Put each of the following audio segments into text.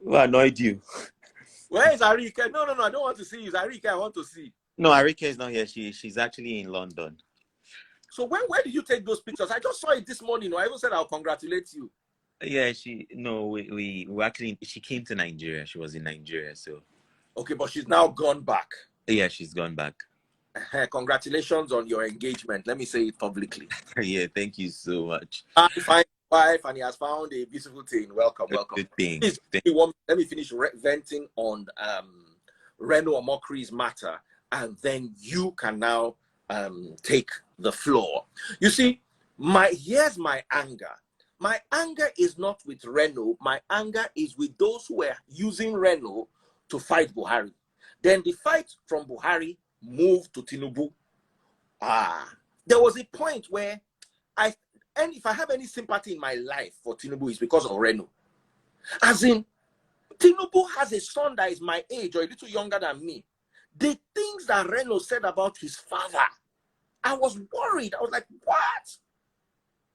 Who annoyed you? Where is Arike? No, I don't want to see. Is Arike? I want to see. No, Arike is not here. She's actually in London. So where did you take those pictures? I just saw it this morning. I even said I'll congratulate you. Yeah, we actually, she came to Nigeria. She was in Nigeria, so. Okay, but she's now gone back. Yeah, she's gone back. Congratulations on your engagement. Let me say it publicly. Yeah, thank you so much. Fine wife, and he has found a beautiful thing. Welcome. Good thing. Please, let me finish venting on Reno Omokri's matter, and then you can now take the floor. You see, here's my anger. My anger is not with Reno. My anger is with those who were using Reno to fight Buhari. Then the fight from Buhari moved to Tinubu. There was a point where if I have any sympathy in my life for Tinubu, it's because of Reno. As in, Tinubu has a son that is my age or a little younger than me. The things that Reno said about his father, I was worried. I was like, what?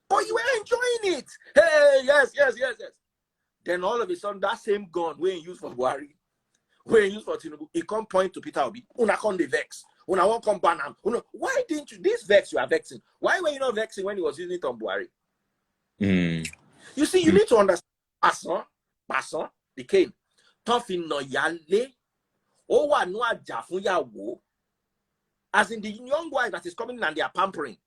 But you were enjoying it. Hey, yes. Then all of a sudden, that same gun we used for Buhari, we used for Tinubu, he come point to Peter Obi. Una come the vex. Una won't come ban him. Why didn't you? This vex you are vexing. Why were you not vexing when he was using it on Buhari? You see, you need to understand. Passon, the king. Tofin no yale. Owa no ajafun yawo. As in the young wife that is coming in and they are pampering.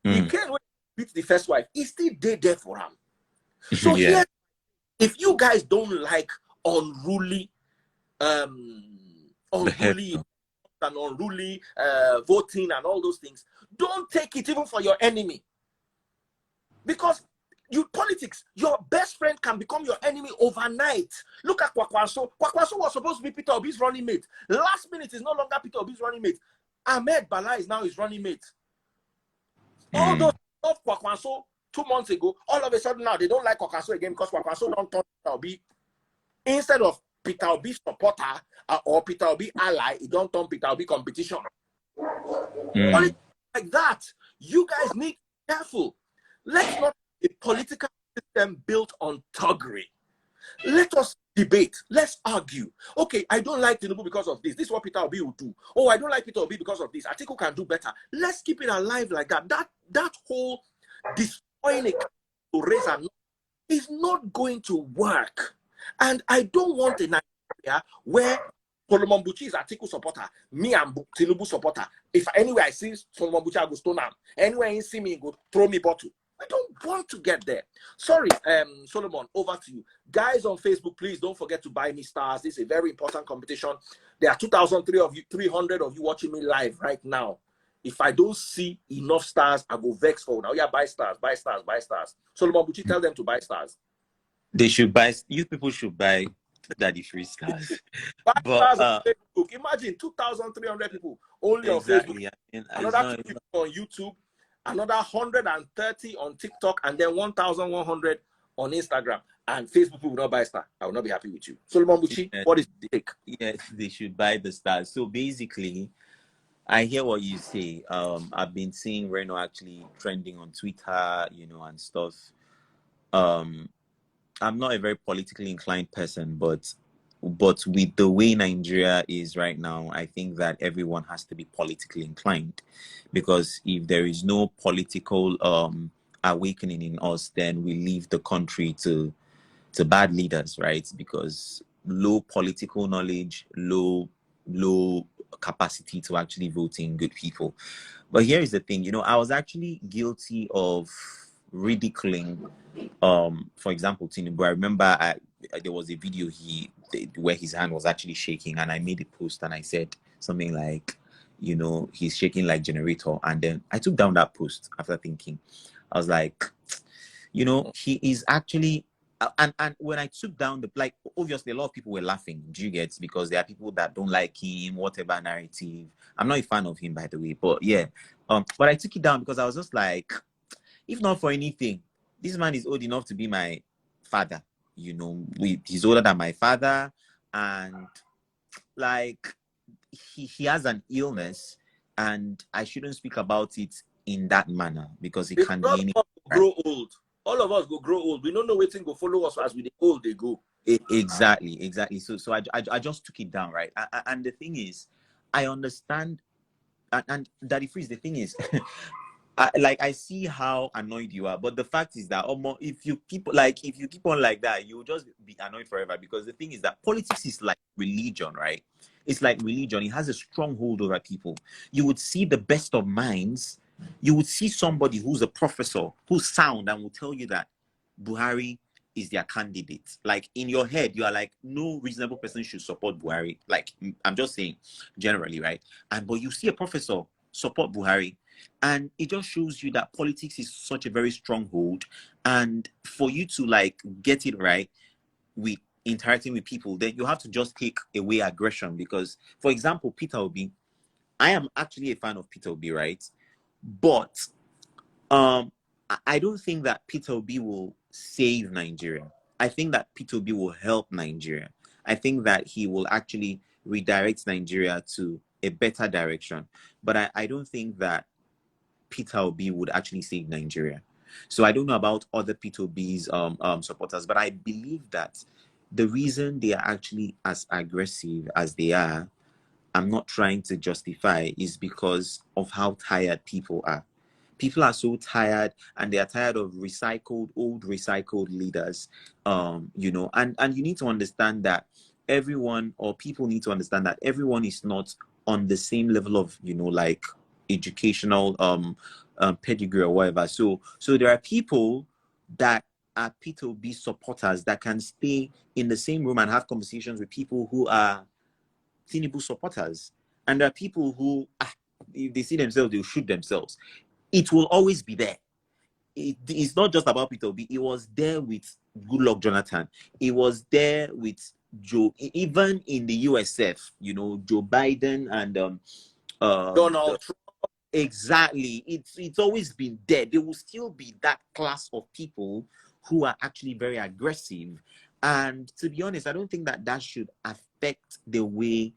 The king will beat the first wife. He's still there for him. So here, if you guys don't like unruly and unruly voting and all those things, don't take it even for your enemy. Because politics, your best friend can become your enemy overnight. Look at Kwakwanso. Kwakwanso was supposed to be Peter Obi's running mate. Last minute is no longer Peter Obi's running mate. Ahmed Bala is now his running mate. All those of Kwakwanso 2 months ago, all of a sudden now they don't like Kwakwanso again because Kwakwanso don't turn Peter Obi. Instead of Peter Obi supporter or Peter Obi ally, it don't turn Peter Obi competition. Like that, you guys need to be careful. Let's not have a political system built on thuggery. Let us debate. Let's argue. Okay, I don't like Tinubu because of this. This is what Peter Obi will do. Oh, I don't like Peter Obi because of this. I think we can do better. Let's keep it alive like that. That whole destroying a to raise a is not going to work. And I don't want a Nigeria where Solomon Buchi is Atiku supporter, me and Tinubu supporter. If anywhere I see Solomon Buchi, I go stone him. Anywhere he see me, go throw me bottle. I don't want to get there. Sorry, Solomon, over to you. Guys on Facebook, please don't forget to buy me stars. This is a very important competition. There are 2,300 of you watching me live right now. If I don't see enough stars, I go vex for now. Yeah, buy stars. Solomon Buchi, tell them to buy stars. They should buy. You people should buy Daddy Free stars. Stars on Facebook. Imagine 2,300 people only on Facebook. Another 2 people on YouTube. Another 130 on TikTok, and then 1,100 on Instagram. And Facebook will not buy star. I will not be happy with you. Solomon Buchi, what is the take? Yes, they should buy the stars. So basically, I hear what you say. I've been seeing Reno actually trending on Twitter, and stuff. I'm not a very politically inclined person, but with the way Nigeria is right now, I think that everyone has to be politically inclined, because if there is no political awakening in us, then we leave the country to bad leaders, right? Because low political knowledge, low capacity to actually vote in good people. But here is the thing, I was actually guilty of ridiculing, for example, Tinubu. I remember there was a video where his hand was actually shaking, and I made a post and I said something like, he's shaking like generator. And then I took down that post after thinking. I was like, he is actually, and when I took down obviously a lot of people were laughing, do you get? Because there are people that don't like him, whatever narrative. I'm not a fan of him, by the way, but yeah. But I took it down because I was just like, if not for anything, this man is old enough to be my father. He's older than my father, and he has an illness, and I shouldn't speak about it in that manner because it can be any. Grow old. All of us go grow old. We don't know waiting go follow us as we old they go. Exactly. So I just took it down, right? And the thing is, I understand, and Daddy Freeze, the thing is, I see how annoyed you are, but the fact is that if you keep on like that, you'll just be annoyed forever. Because the thing is that politics is like religion, right? It's like religion. It has a stronghold over people. You would see the best of minds. You would see somebody who's a professor, who's sound, and will tell you that Buhari is their candidate. Like in your head, you are like, no reasonable person should support Buhari. Like I'm just saying, generally, right? But you see a professor support Buhari, and it just shows you that politics is such a very stronghold. And for you to like get it right with interacting with people, then you have to just take away aggression. Because, for example, Peter Obi, I am actually a fan of Peter Obi, right? But I don't think that Peter Obi will save Nigeria. I think that Peter Obi will help Nigeria. I think that he will actually redirect Nigeria to a better direction. But I don't think that Peter Obi would actually save Nigeria. So I don't know about other Peter Obi's supporters, but I believe that the reason they are actually as aggressive as they are, I'm not trying to justify, is because of how tired people are. People are so tired, and they are tired of old recycled leaders. And you need to understand that people need to understand that everyone is not on the same level of, like educational pedigree or whatever. So there are people that are P2B supporters that can stay in the same room and have conversations with people who are Tinubu supporters. And there are people who, if they see themselves, they'll shoot themselves. It will always be there. It's not just about Peter Obi. It was there with Goodluck Jonathan. It was there with Joe, even in the USF, Joe Biden and Donald Trump. Exactly. It's always been there. There will still be that class of people who are actually very aggressive. And to be honest, I don't think that should affect the way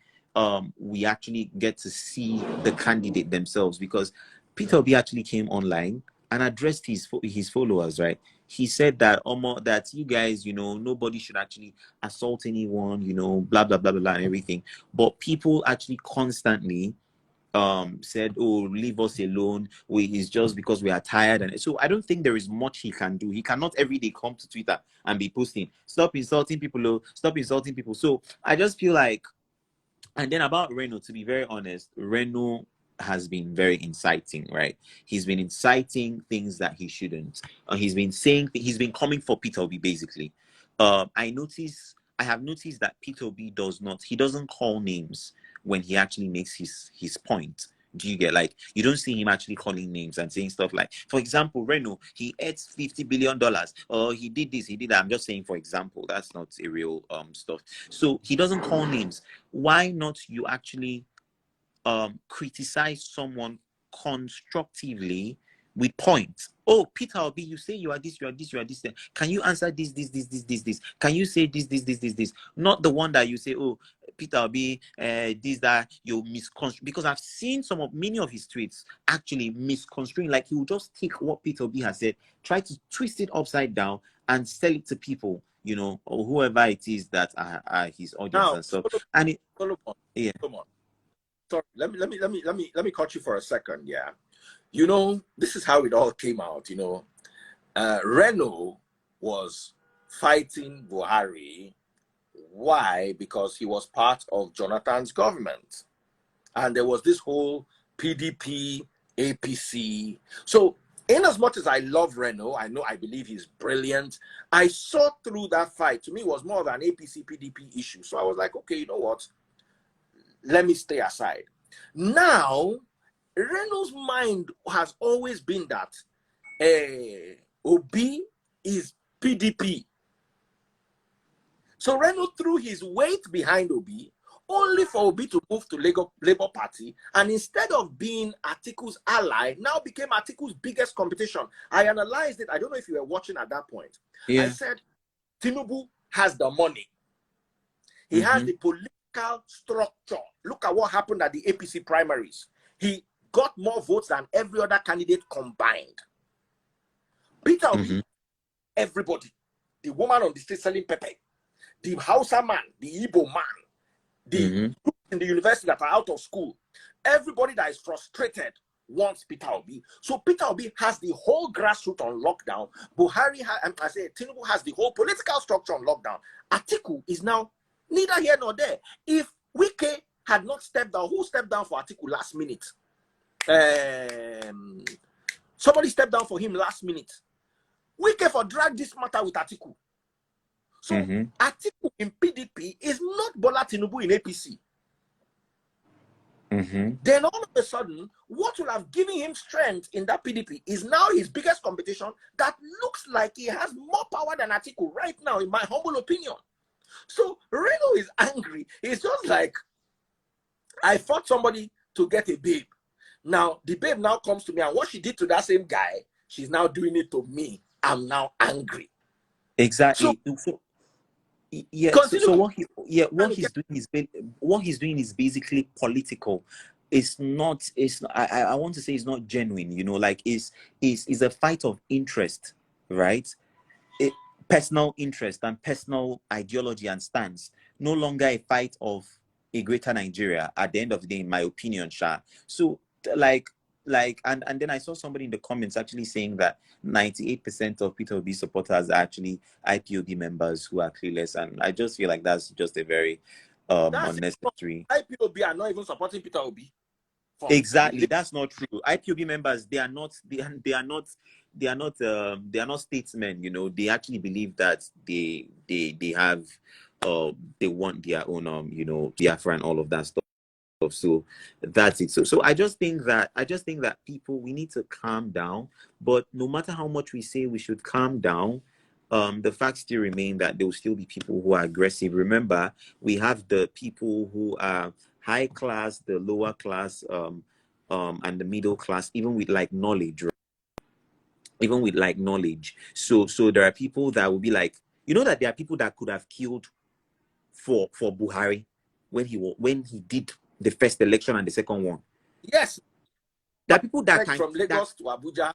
we actually get to see the candidate themselves. Because Peter Obi actually came online and addressed his followers, right? He said that that you guys, nobody should actually assault anyone, blah blah blah blah blah and everything. But people actually constantly said, oh, leave us alone, it's just because we are tired. And so I don't think there is much he can do. He cannot every day come to Twitter and be posting, stop insulting people, stop insulting people. So I just feel like, and then about Reno, to be very honest, Reno has been very inciting, right? He's been inciting things that he shouldn't. He's been saying he's been coming for Peter Obi, basically. I have noticed that Peter Obi doesn't call names when he actually makes his point. Do you get, like, you don't see him actually calling names and saying stuff like, for example, Reno, he ate $50 billion, or he did this, he did that. I'm just saying, for example, that's not a real stuff. So he doesn't call names. Why not you actually criticize someone constructively with points? Oh, Peter Obi, you say you are this, you are this, you are this. Can you answer this? Can you say this? Not the one that you say, oh, Peter Obi, this, that, you misconstrue. Because I've seen many of his tweets actually misconstruing. Like, he will just take what Peter Obi has said, try to twist it upside down and sell it to people, or whoever it is that are his audience Now, and stuff. And it, Solomon, yeah. Solomon. Sorry, let me cut you for a second. Yeah, this is how it all came out. Reno was fighting Buhari. Why? Because he was part of Jonathan's government, and there was this whole PDP, APC. So, in as much as I love Reno, I believe he's brilliant. I saw through that fight. To me, it was more of an APC, PDP issue. So I was like, okay, you know what? Let me stay aside. Now, Reno's mind has always been that Obi is PDP. So Reno threw his weight behind Obi, only for Obi to move to Labour Party, and instead of being Atiku's ally, now became Atiku's biggest competition. I analyzed it. I don't know if you were watching at that point. Yeah. I said, Tinubu has the money. He has the political structure. Look at what happened at the APC primaries. He got more votes than every other candidate combined. Peter Obi, everybody, the woman on the street selling pepper, the Hausa man, the Igbo man, the in the university that are out of school, everybody that is frustrated wants Peter Obi. So Peter Obi has the whole grassroots on lockdown. Buhari, I say Tinubu has the whole political structure on lockdown. Atiku is now neither here nor there. If Wike had not stepped down, who stepped down for Atiku last minute? Somebody stepped down for him last minute. Wike for drag this matter with Atiku. So Atiku in PDP is not Bola Tinubu in APC. Then all of a sudden, what will have given him strength in that PDP is now his biggest competition that looks like he has more power than Atiku right now, in my humble opinion. So Reno is angry. It's just like, I fought somebody to get a babe. Now, the babe now comes to me, and what she did to that same guy, she's now doing it to me. I'm now angry. Exactly. So yeah. So what he's doing is basically political. It's not. I want to say it's not genuine. You know, like it's a fight of interest, right? Personal interest and personal ideology and stance. No longer a fight of a greater Nigeria. At the end of the day, in my opinion, Sha. So and then I saw somebody in the comments actually saying that 98% of Peter Obi supporters are actually IPOB members who are clueless, and I just feel like that's just a very unnecessary. IPOB are not even supporting Peter Obi. Exactly, that's not true. IPOB members, they are not statesmen. You know, they actually believe that they have they want their own Biafra and all of that stuff. So that's it. So I just think that people, we need to calm down. But no matter how much we say we should calm down, the facts still remain that there will still be people who are aggressive. Remember, we have the people who are high class, the lower class, and the middle class, even with like knowledge, right? Even with like knowledge. So there are people that will be like, you know, that there are people that could have killed for Buhari when he did the first election and the second one. Yes. There are people that can, from Lagos to Abuja.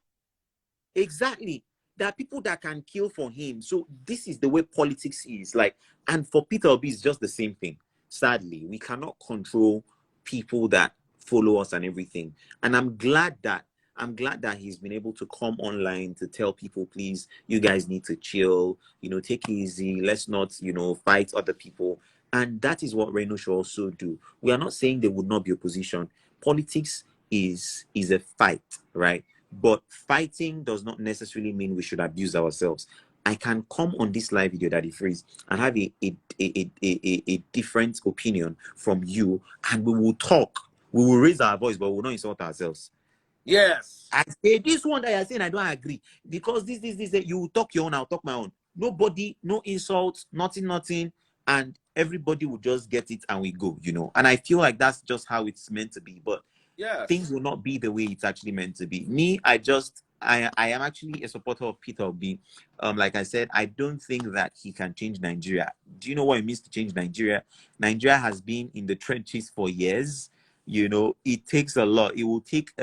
Exactly. There are people that can kill for him. So this is the way politics is. Like, and for Peter Obi, it's just the same thing. Sadly, we cannot control people that follow us and everything. And I'm glad that he's been able to come online to tell people, please, you guys need to chill, you know, take it easy. Let's not, you know, fight other people. And that is what Reno should also do. We are not saying there would not be opposition. Politics is a fight, right? But fighting does not necessarily mean we should abuse ourselves. I can come on this live video, Daddy Freeze, and have a different opinion from you, and we will talk. We will raise our voice, but we will not insult ourselves. Yes. I say this one that you're saying, I don't agree. Because this, you will talk your own, I'll talk my own. Nobody, no insults, nothing. And everybody will just get it and we go, you know. And I feel like that's just how it's meant to be. But yes, things will not be the way it's actually meant to be. Me, I am actually a supporter of Peter Obi. Like I said, I don't think that he can change Nigeria. Do you know what it means to change Nigeria? Nigeria has been in the trenches for years. You know, it takes a lot. It will take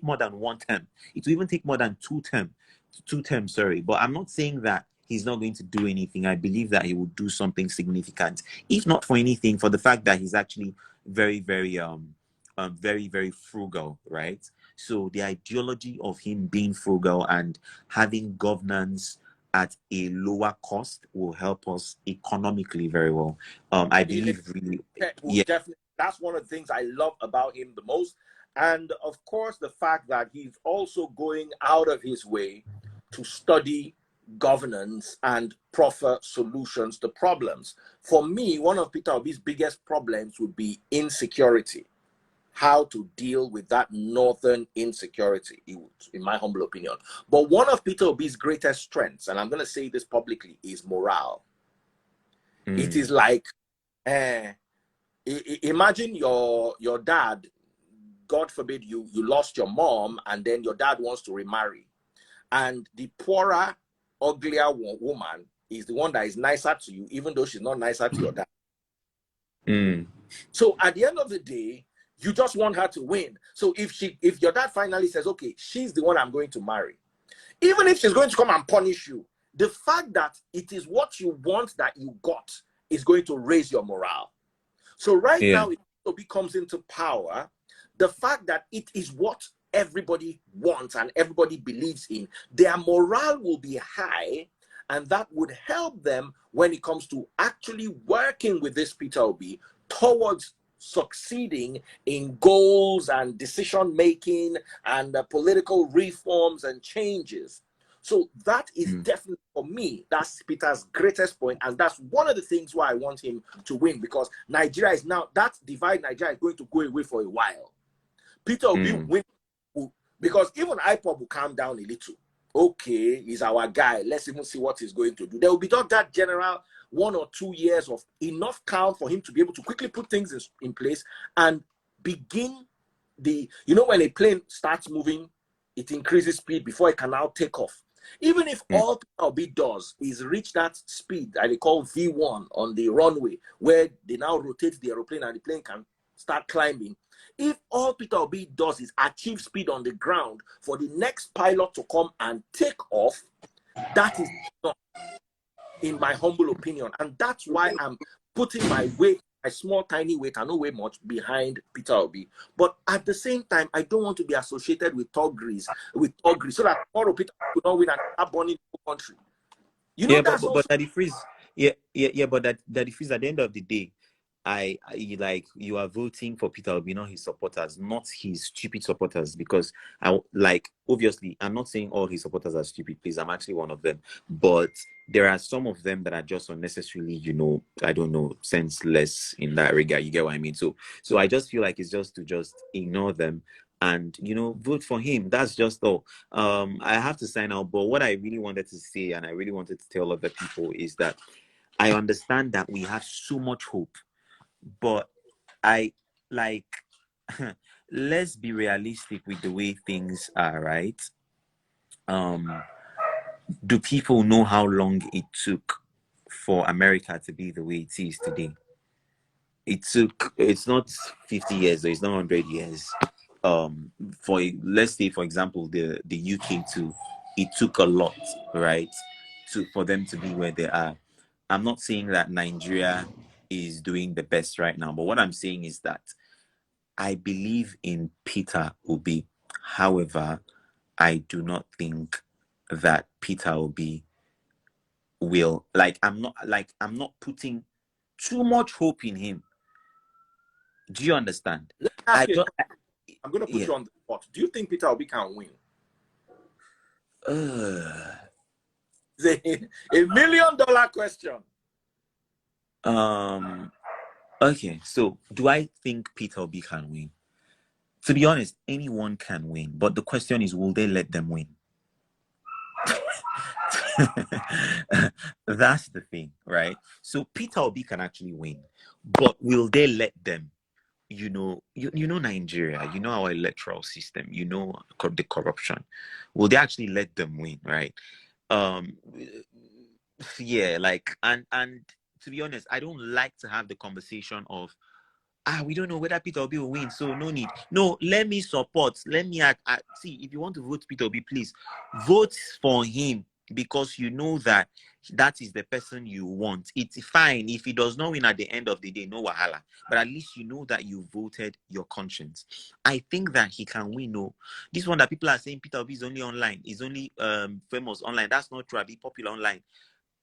more than one term. It will even take more than two terms, sorry. But I'm not saying that he's not going to do anything. I believe that he will do something significant, if not for anything, for the fact that he's actually very, very frugal, right? So the ideology of him being frugal and having governance at a lower cost will help us economically very well. I believe really, yeah, definitely. That's one of the things I love about him the most. And of course, the fact that he's also going out of his way to study governance and proper solutions to problems. For me, one of Peter Obi's biggest problems would be insecurity. How to deal with that northern insecurity, in my humble opinion. But one of Peter Obi's greatest strengths, and I'm going to say this publicly, is morale. It is like, imagine your dad, God forbid you lost your mom, and then your dad wants to remarry. And the poorer, uglier woman is the one that is nicer to you, even though she's not nicer to your dad. So at the end of the day, you just want her to win. So if your dad finally says, okay, she's the one I'm going to marry, even if she's going to come and punish you, the fact that it is what you want that you got is going to raise your morale. So right Yeah. now, if Obi comes into power, the fact that it is what everybody wants and everybody believes in, their morale will be high, and that would help them when it comes to actually working with this Peter Obi towards succeeding in goals and decision making and political reforms and changes. So that is definitely, for me, that's Peter's greatest point, and that's one of the things why I want him to win, because Nigeria is now, that divide Nigeria is going to go away for a while. Peter will be win, because even IPOB will calm down a little. Okay, he's our guy. Let's even see what he's going to do. There will be not that general 1 or 2 years of enough calm for him to be able to quickly put things in place and begin the, you know, when a plane starts moving, it increases speed before it can now take off. Even if all Obi does is reach that speed that they call V1 on the runway, where they now rotate the aeroplane and the plane can start climbing. If all Peter Obi does is achieve speed on the ground for the next pilot to come and take off, that is not, in my humble opinion. And that's why I'm putting my weight, a small tiny weight, I know way much, behind Peter Obi. But at the same time, I don't want to be associated with Togris, so that tomorrow Peter Obi will not win and start burning the country. You know, Yeah, that's but that freeze. Yeah, but that freeze at the end of the day, I like, you are voting for Peter Obi, not his supporters, not his stupid supporters, because I like, obviously I'm not saying all his supporters are stupid, please, I'm actually one of them, but there are some of them that are just unnecessarily, you know, I don't know, senseless in that regard. You get what I mean? So I just feel like it's just to just ignore them and, you know, vote for him. That's just all. I have to sign out, but what I really wanted to say, and I really wanted to tell other people, is that I understand that we have so much hope, but I like let's be realistic with the way things are, right? Do people know how long it took for America to be the way it is today? It's not 50 years, or it's not 100 years. For, let's say, for example, the UK too, it took a lot, right, for them to be where they are. I'm not saying that Nigeria is doing the best right now, but what I'm saying is that I believe in Peter Obi. However, I do not think that Peter Obi will, I'm not putting too much hope in him. Do you understand? Let me ask I you, don't. I'm going to put Yeah. you on the spot. Do you think Peter Obi can win? It's $1 million question. Okay, so do I think Peter Obi can win? To be honest, anyone can win, but the question is, will they let them win? That's the thing, right? So Peter Obi can actually win, but will they let them? You know, you know Nigeria, you know our electoral system, you know the corruption. Will they actually let them win, right? Um, yeah, and to be honest, I don't like to have the conversation of, we don't know whether Peter Obi will win, so no need. No, let me support. Let me see, if you want to vote Peter Obi, please vote for him, because you know that is the person you want. It's fine if he does not win at the end of the day, no wahala. But at least you know that you voted your conscience. I think that he can win. No, this one that people are saying Peter Obi is only online, is only famous online. That's not true. Be popular online.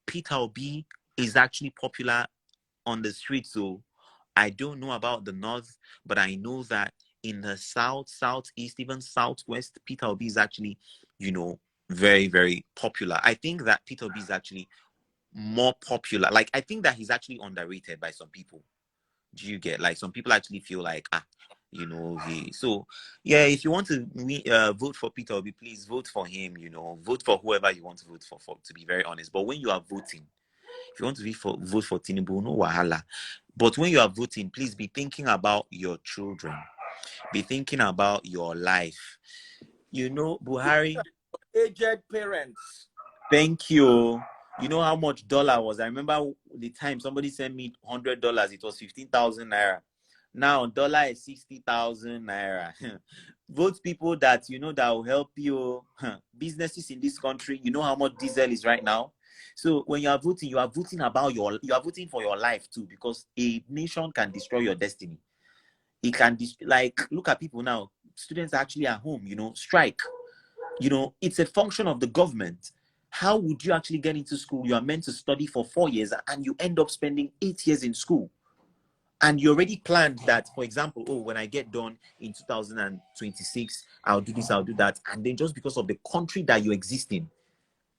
Peter Obi is actually popular on the streets, so I don't know about the north, but I know that in the south, southeast, even southwest, Peter Obi is actually, you know, very, very popular. I think that Peter Obi is actually more popular. Like, I think that he's actually underrated by some people. Do you get, like, some people actually feel like, you know, so yeah, if you want to vote for Peter Obi, please vote for him, you know, vote for whoever you want to vote for, to be very honest. But when you are voting, if you want to vote for Tinubu, no wahala. But when you are voting, please be thinking about your children. Be thinking about your life. You know, Buhari. Aged parents. Thank you. You know how much dollar was? I remember the time somebody sent me $100. It was 15,000 naira. Now dollar is 60,000 naira. Vote people that you know that will help you. Businesses in this country. You know how much diesel is right now. So when you are voting about you are voting for your life too, because a nation can destroy your destiny. It can like, look at people now. Students are actually at home, strike. It's a function of the government. How would you actually get into school? You are meant to study for 4 years and you end up spending 8 years in school. And you already planned that, for example, when I get done in 2026, I'll do this, I'll do that. And then just because of the country that you exist in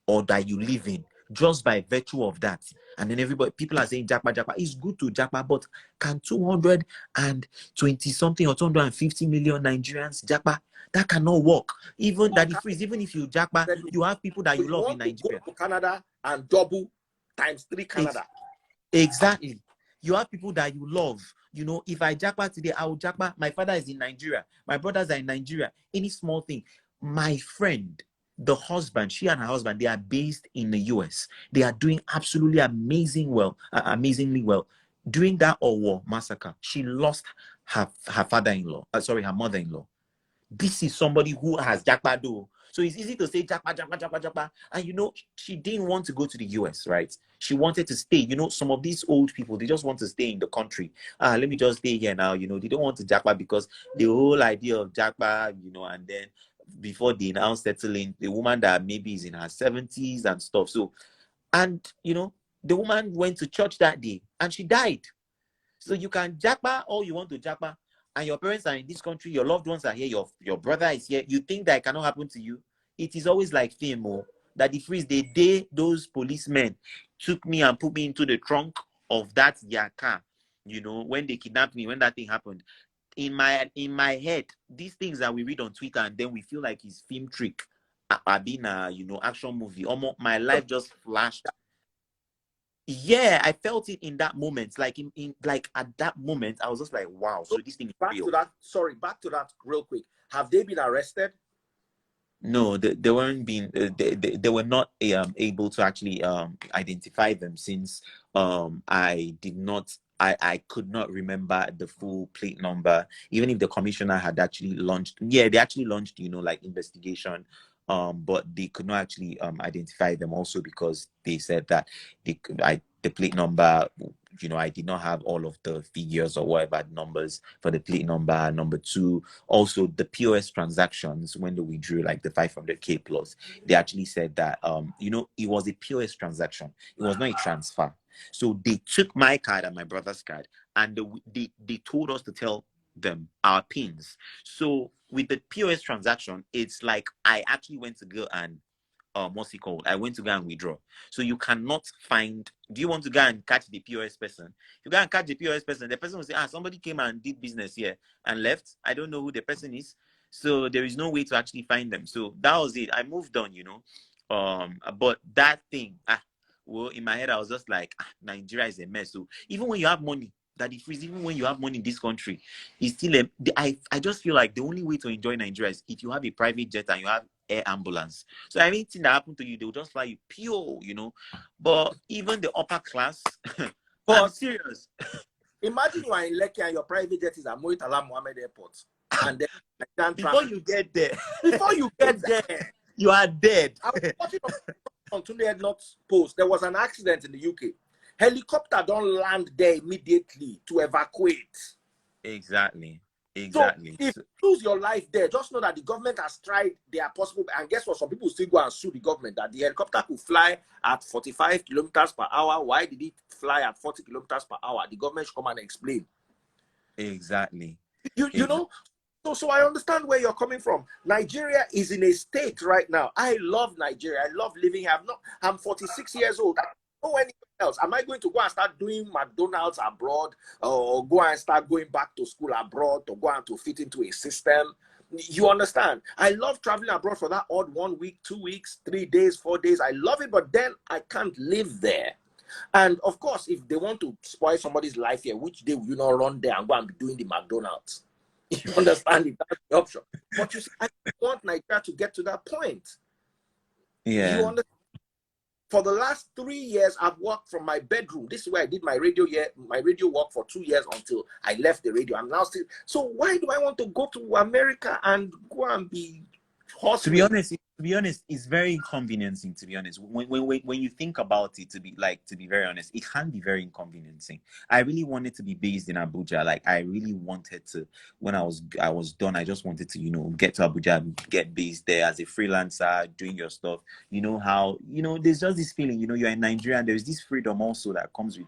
or that you live in, just by virtue of that, and then people are saying japa japa. It's good to japa, but can 220 something or 250 million Nigerians japa? That cannot work. Even that even if you japa, you have people that you love in Nigeria. Go to Canada and double times 3 Canada. Exactly. You have people that you love. If I japa today, I will japa. My father is in Nigeria. My brothers are in Nigeria. Any small thing. My friend, the husband, she and her husband, they are based in the US. They are doing absolutely amazingly well. During that war massacre, she lost her father-in-law. Her mother-in-law. This is somebody who has japa though. So it's easy to say japa, japa, japa, japa. And she didn't want to go to the US, right? She wanted to stay. Some of these old people, they just want to stay in the country. Let me just stay here now. They don't want to japa because the whole idea of japa, and then before they now settle in, the woman that maybe is in her 70s and stuff. So, and the woman went to church that day and she died. So you can japa all you want to japa, and your parents are in this country, your loved ones are here, your brother is here. You think that it cannot happen to you? It is always like film, that the freeze the day those policemen took me and put me into the trunk of that their car, when they kidnapped me, when that thing happened. In my head, these things that we read on Twitter and then we feel like it's film trick, been a action movie. Almost my life just flashed. Yeah, I felt it in that moment. Like in like at that moment, I was just like, wow. So this thing is real. Back to that real quick. Have they been arrested? No, they weren't being. They were not able to actually identify them, since I did not. I could not remember the full plate number, even if the commissioner had actually launched. Yeah, they actually launched, like investigation. But they could not actually identify them, also because they said that the plate number, I did not have all of the figures or whatever numbers for the plate number. Number two, also the POS transactions, when they withdrew like the 500K plus, they actually said that it was a POS transaction. It was not a transfer. So they took my card and my brother's card, and they told us to tell them our pins. So with the POS transaction, it's like I actually went to go and what's it called? I went to go and withdraw. So you cannot find. Do you want to go and catch the POS person? You go and catch the POS person. The person will say, somebody came and did business here and left. I don't know who the person is. So there is no way to actually find them. So that was it. I moved on, But that thing, well, in my head, I was just like, Nigeria is a mess. So even when you have money, even when you have money in this country, it's still I just feel like the only way to enjoy Nigeria is if you have a private jet and you have air ambulance. So anything that happened to you, they'll just fly you pure, But even the upper class, I'm serious. Imagine you are in Lekki and your private jet is at Muritala Mohammed Airport. And then before you get there, you are dead. I was watching on Tunde Ednot's post. There was an accident in the UK. Helicopter don't land there immediately to evacuate. Exactly. So if you lose your life there, just know that the government has tried their possible. And guess what? Some people still go and sue the government that the helicopter could fly at 45 kilometers per hour. Why did it fly at 40 kilometers per hour? The government should come and explain. Exactly. You know. So I understand where you're coming from. Nigeria is in a state right now. I love Nigeria. I love living here. I'm 46 years old. I don't know anything else. Am I going to go and start doing McDonald's abroad, or go and start going back to school abroad, to go and to fit into a system? You understand? I love traveling abroad for that odd 1 week, 2 weeks, 3 days, 4 days. I love it, but then I can't live there. And of course, if they want to spoil somebody's life here, which day will you not run there and go and be doing the McDonald's? You understand it? That's the option. But you see, I want Nigeria to get to that point. Yeah. You understand? For the last 3 years, I've worked from my bedroom. This is where I did my radio work for 2 years until I left the radio. I'm now still. So why do I want to go to America and go and be hustling? To be honest, to be honest, it's very inconveniencing, to be honest. When you think about it, to be very honest, it can be very inconveniencing. I really wanted to be based in Abuja. Like I really wanted to, when I was done, I just wanted to, get to Abuja and get based there as a freelancer, doing your stuff. You know how, there's just this feeling, you're in Nigeria and there's this freedom also that comes with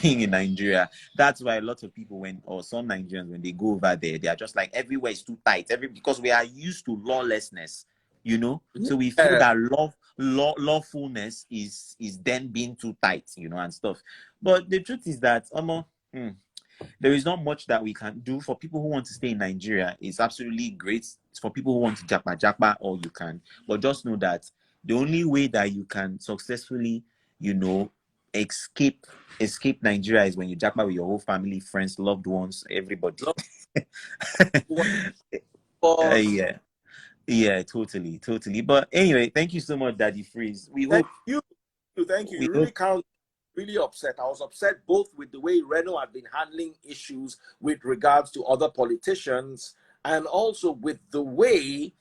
being in Nigeria. That's why a lot of people or some Nigerians, when they go over there, they are just like everywhere is too tight. Because we are used to lawlessness. So we feel Yeah. that lawfulness is then being too tight, and stuff. But the truth is that there is not much that we can do. For people who want to stay in Nigeria, it's absolutely great. For people who want to japa, or you can, but just know that the only way that you can successfully, escape Nigeria is when you japa with your whole family, friends, loved ones, everybody. Love was Yeah. Yeah, totally. But anyway, thank you so much, Daddy Freeze. thank you. Thank you. We You really hope. count really upset. I was upset both with the way Reno had been handling issues with regards to other politicians and also with the way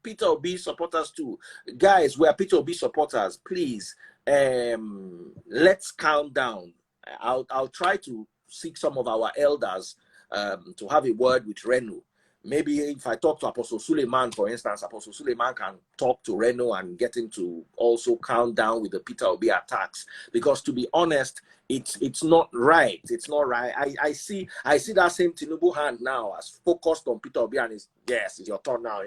Peter Obi supporters too. Guys, we are Peter Obi supporters. Please, let's calm down. I'll try to seek some of our elders to have a word with Reno. Maybe if I talk to Apostle Suleiman, for instance, Apostle Suleiman can talk to Reno and get him to also calm down with the Peter Obi attacks. Because to be honest, it's not right. It's not right. I see that same Tinubu hand now as focused on Peter Obi and it's your turn now.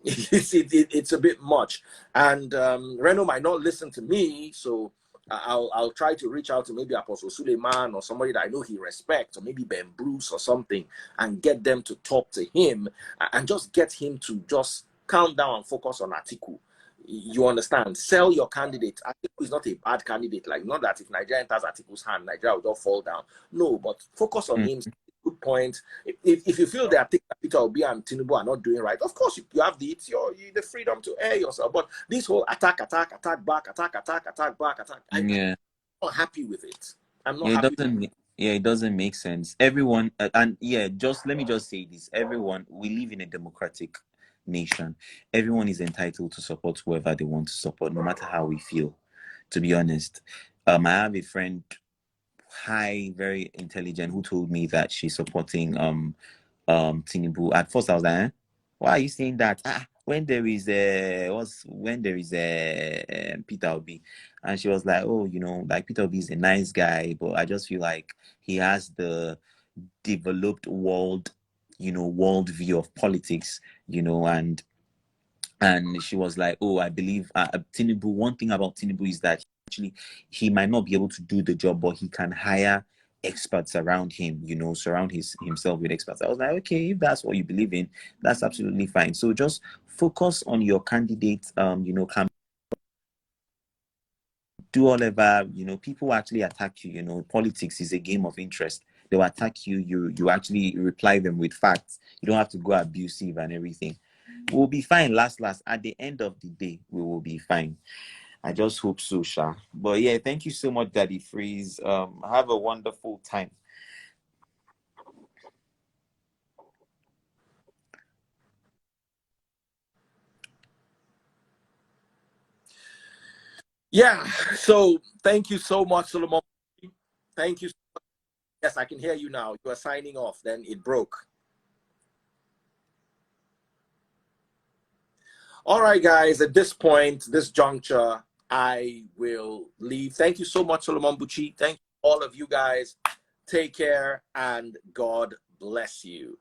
It's a bit much. And Reno might not listen to me, so I'll try to reach out to maybe Apostle Suleiman or somebody that I know he respects, or maybe Ben Bruce or something, and get them to talk to him and just get him to just calm down and focus on Atiku. You understand? Sell your candidate. Atiku is not a bad candidate. Like, not that if Nigeria enters Atiku's hand, Nigeria will just fall down. No, but focus on him. Good point. If you feel that Peter Obi and Tinubu are not doing right, of course you have the freedom to air yourself. But this whole attack back, Yeah. not happy with it. I'm not Yeah, it happy. doesn't. Yeah, it doesn't make sense. Everyone, and yeah, just let me just say this: everyone, we live in a democratic nation. Everyone is entitled to support whoever they want to support, no matter how we feel. To be honest, I have a friend, very intelligent, who told me that she's supporting Tinubu. At first, I was like, why are you saying that? When there is Peter Obi, and she was like, oh, like Peter Obi is a nice guy, but I just feel like he has the developed world view of politics, and she was like, oh, I believe Tinubu. One thing about Tinubu is that actually he might not be able to do the job, but he can hire experts around him, surround himself with experts. I was like, okay, if that's what you believe in, that's absolutely fine. So just focus on your candidate, can do whatever, people actually attack you. Politics is a game of interest. They'll attack you, you actually reply them with facts. You don't have to go abusive and everything. We'll be fine. Last, at the end of the day, we will be fine. I just hope so, Sha. But yeah, thank you so much, Daddy Freeze. Have a wonderful time. Yeah. So thank you so much, Solomon. Thank you. Yes, I can hear you now. You are signing off. Then it broke. All right, guys. At this point, this juncture, I will leave. Thank you so much, Solomon Buchi. Thank you, all of you guys. Take care and God bless you.